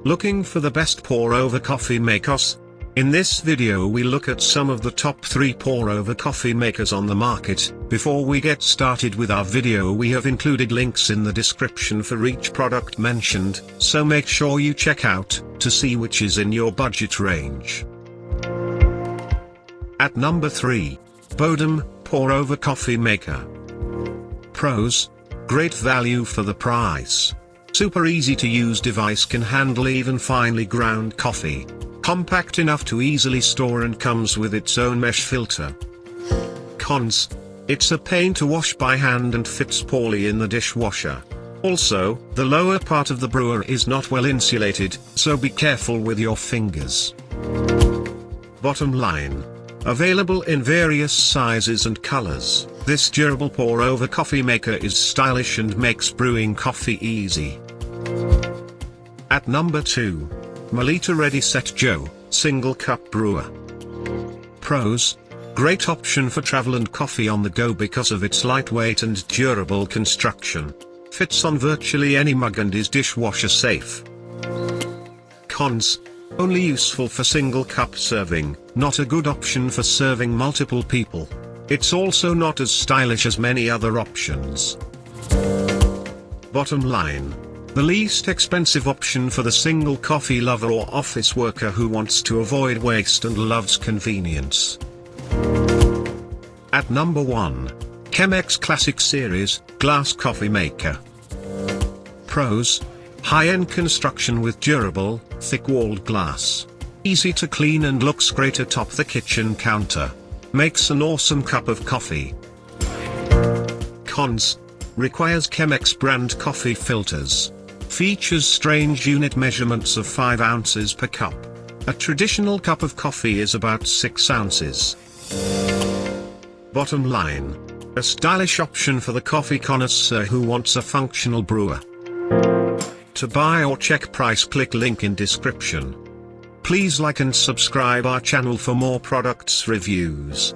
Looking for the best pour-over coffee makers? In this video we look at some of the top 3 pour-over coffee makers on the market. Before we get started with our video, we have included links in the description for each product mentioned, so make sure you check out to see which is in your budget range. At number 3. Bodum, pour-over coffee maker. Pros: great value for the price. Super easy to use device, can handle even finely ground coffee. Compact enough to easily store and comes with its own mesh filter. Cons: it's a pain to wash by hand and fits poorly in the dishwasher. Also, the lower part of the brewer is not well insulated, so be careful with your fingers. Bottom line: available in various sizes and colors, this durable pour-over coffee maker is stylish and makes brewing coffee easy. At number 2. Melitta Ready Set Joe, Single Cup Brewer. Pros: great option for travel and coffee on the go because of its lightweight and durable construction. Fits on virtually any mug and is dishwasher safe. Cons: only useful for single cup serving, not a good option for serving multiple people. It's also not as stylish as many other options. Bottom line: the least expensive option for the single coffee lover or office worker who wants to avoid waste and loves convenience. At number 1. Chemex Classic Series, Glass Coffee Maker. Pros: high-end construction with durable, thick-walled glass. Easy to clean and looks great atop the kitchen counter. Makes an awesome cup of coffee. Cons: requires Chemex brand coffee filters. Features strange unit measurements of 5 ounces per cup. A traditional cup of coffee is about 6 ounces. Bottom line: a stylish option for the coffee connoisseur who wants a functional brewer. To buy or check price, click link in description. Please like and subscribe our channel for more products reviews.